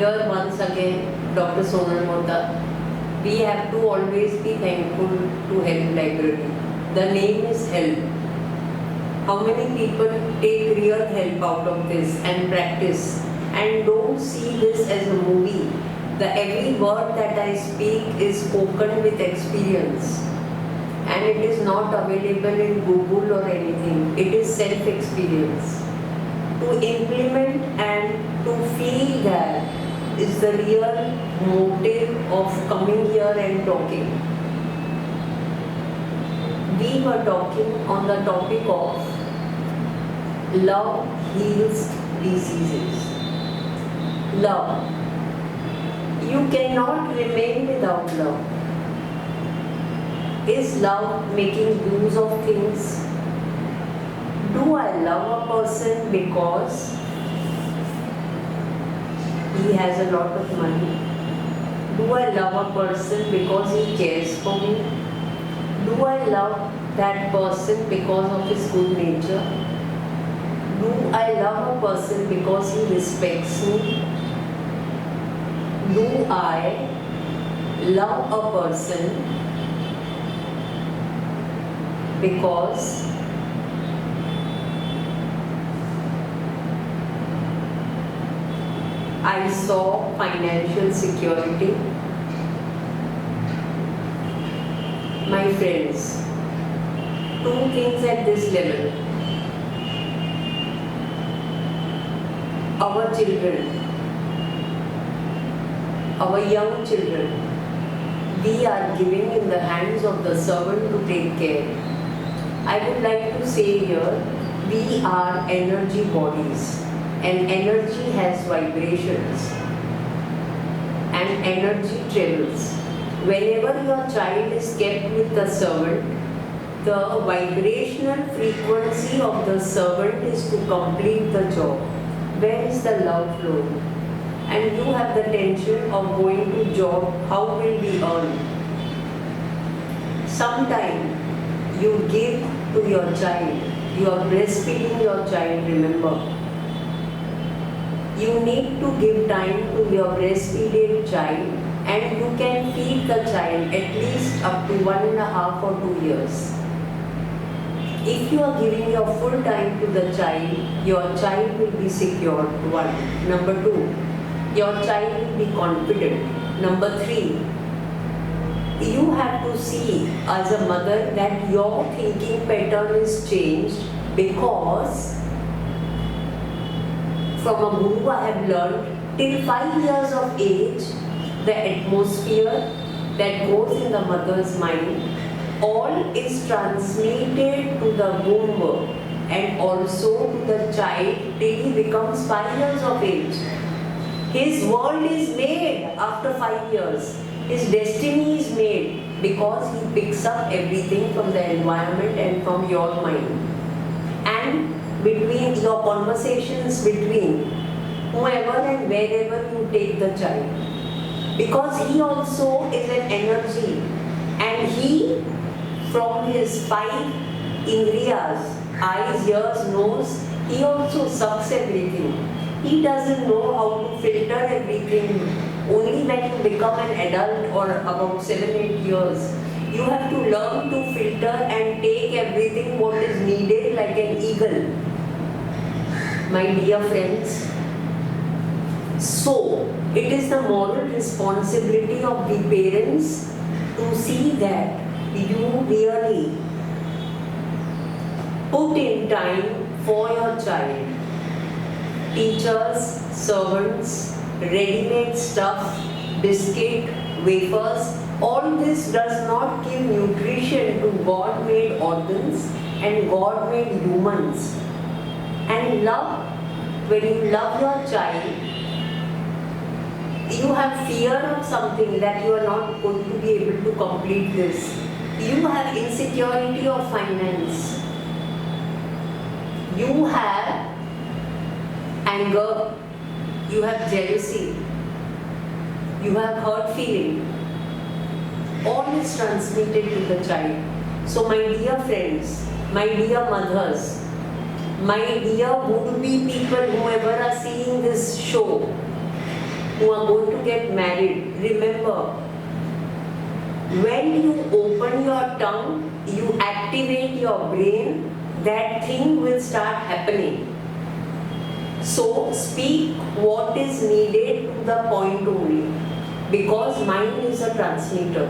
here once again, Dr. Sonal Mota. We have to always be thankful to Help Library. The name is Help. How many people take real help out of this and practice and don't see this as a movie? Every word that I speak is spoken with experience, and it is not available in Google or anything. It is self-experience. To implement and to feel that is the real motive of coming here and talking. We were talking on the topic of love heals diseases. Love. You cannot remain without love. Is love making use of things? Do I love a person because he has a lot of money? Do I love a person because he cares for me? Do I love that person because of his good nature? Do I love a person because he respects me? Do I love a person because I saw financial security? My friends, two things at this level. Our children, our young children, we are giving in the hands of the servant to take care. I would like to say here, we are energy bodies, and energy has vibrations and energy travels. Whenever your child is kept with the servant, the vibrational frequency of the servant is to complete the job. Where is the love flowing? And you have the tension of going to job, how will we earn? Sometime you give to your child, you are breastfeeding your child, remember. You need to give time to your breastfeeding child, and you can feed the child at least up to 1.5 or 2 years. If you are giving your full time to the child, your child will be secure, 1. Number 2, your child will be confident. Number 3, you have to see as a mother that your thinking pattern is changed, because from a guru I have learned till 5 years of age, the atmosphere that goes in the mother's mind, all is transmitted to the womb and also to the child till he becomes 5 years of age. His world is made after 5 years. His destiny is made because he picks up everything from the environment and from your mind. And between your conversations between whoever and wherever you take the child. Because he also is an energy, and he from his 5 indriyas, eyes, ears, nose, he also sucks everything. He doesn't know how to filter everything. Only when you become an adult or about 7-8 years, you have to learn to filter and take everything what is needed like an eagle. My dear friends, so it is the moral responsibility of the parents to see that you really put in time for your child. Teachers, servants, ready-made stuff, biscuit, wafers, all this does not give nutrition to God-made organs and God-made humans. And love, when you love your child, you have fear of something that you are not going to be able to complete this. You have insecurity of finance. You have anger. You have jealousy. You have hurt feeling. All is transmitted to the child. So my dear friends, my dear mothers, my dear would-be people, whoever are seeing this show, who are going to get married, remember, when you open your tongue, you activate your brain, that thing will start happening. So speak what is needed to the point only, because mind is a transmitter.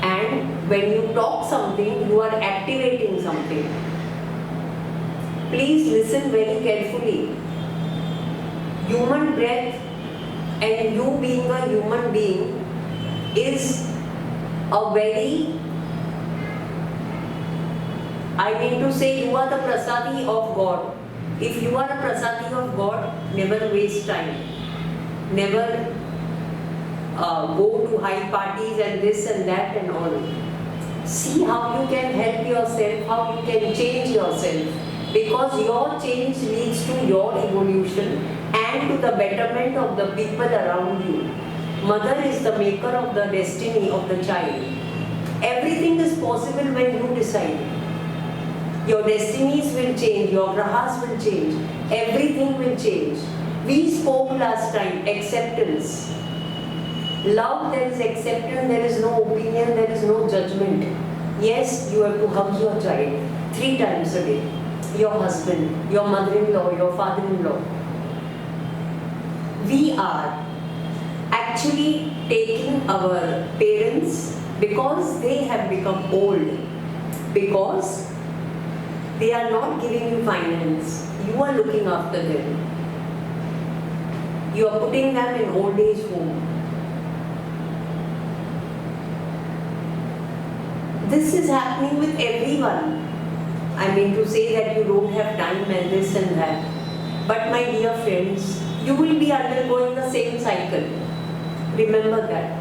And when you talk something, you are activating something. Please listen very carefully. Human breath and you being a human being is a very, I mean to say, you are the prasadi of God. If you are a prasadi of God, never waste time. Never go to high parties and this and that and all. See how you can help yourself, how you can change yourself. Because your change leads to your evolution and to the betterment of the people around you. Mother is the maker of the destiny of the child. Everything is possible when you decide. Your destinies will change, your grahas will change, everything will change. We spoke last time, acceptance. Love, there is acceptance, there is no opinion, there is no judgment. Yes, you have to hug your child 3 times a day. Your husband, your mother-in-law, your father-in-law. We are actually taking our parents, because they have become old, because they are not giving you finance. You are looking after them. You are putting them in old age home. This is happening with everyone. I mean to say that you don't have time and this and that. But my dear friends, you will be undergoing the same cycle. Remember that.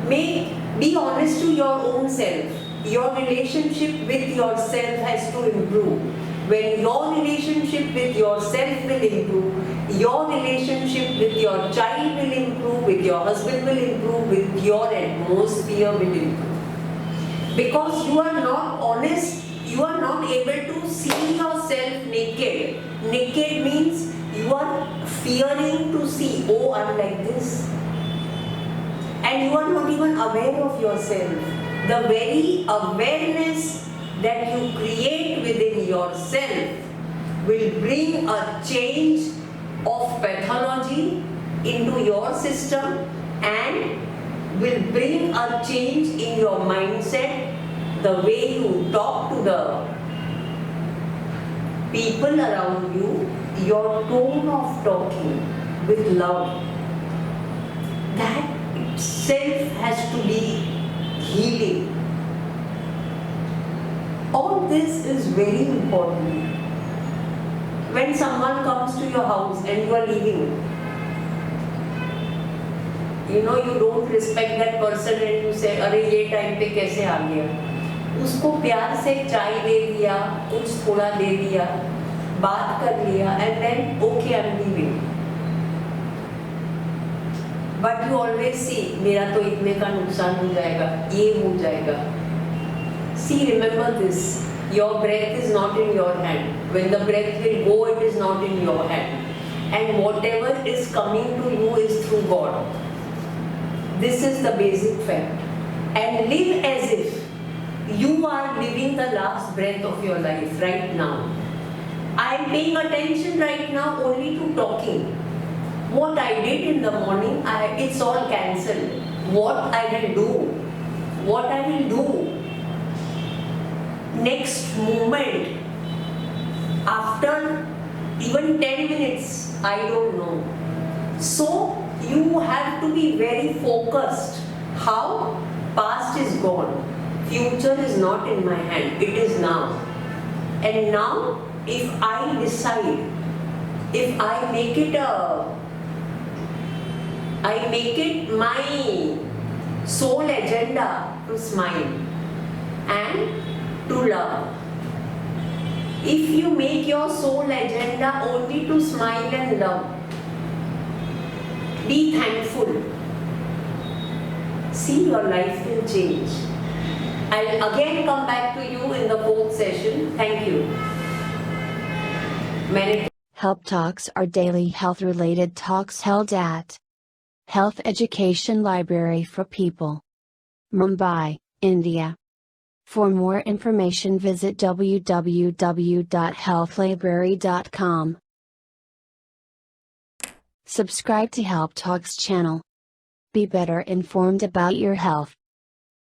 Be honest to your own self. Your relationship with yourself has to improve. When your relationship with yourself will improve, your relationship with your child will improve, with your husband will improve, with your atmosphere will improve. Because you are not honest, you are not able to see yourself naked. Naked means you are fearing to see, oh, I'm like this. And you are not even aware of yourself. The very awareness that you create within yourself will bring a change of pathology into your system and will bring a change in your mindset, the way you talk to the people around you, your tone of talking with love. That itself has to be healing. All this is very important. When someone comes to your house and you are leaving, you don't respect that person and you say, अरे ये time पे कैसे आ गया? उसको प्यार से चाय दे दिया, कुछ थोड़ा दे दिया, बात कर लिया, and then okay, I'm leaving. But you always see, मेरा तो इतने का नुकसान हो जाएगा, ये हो जाएगा. See, remember this. Your breath is not in your hand. When the breath will go, it is not in your hand. And whatever is coming to you is through God. This is the basic fact. And live as if you are living the last breath of your life right now. I am paying attention right now only to talking. What I did in the morning, it's all cancelled. What I will do next moment, after even 10 minutes, I don't know. So you have to be very focused. How? Past is gone. Future is not in my hand. It is now. And now, if I decide, if I make it my sole agenda to smile and to love. If you make your sole agenda only to smile and love, be thankful. See, your life will change. I'll again come back to you in the 4th session. Thank you. Help Talks are daily health related talks held at Health Education Library for People, Mumbai, India. For more information visit www.healthlibrary.com. Subscribe to Help Talks channel. Be better informed about your health.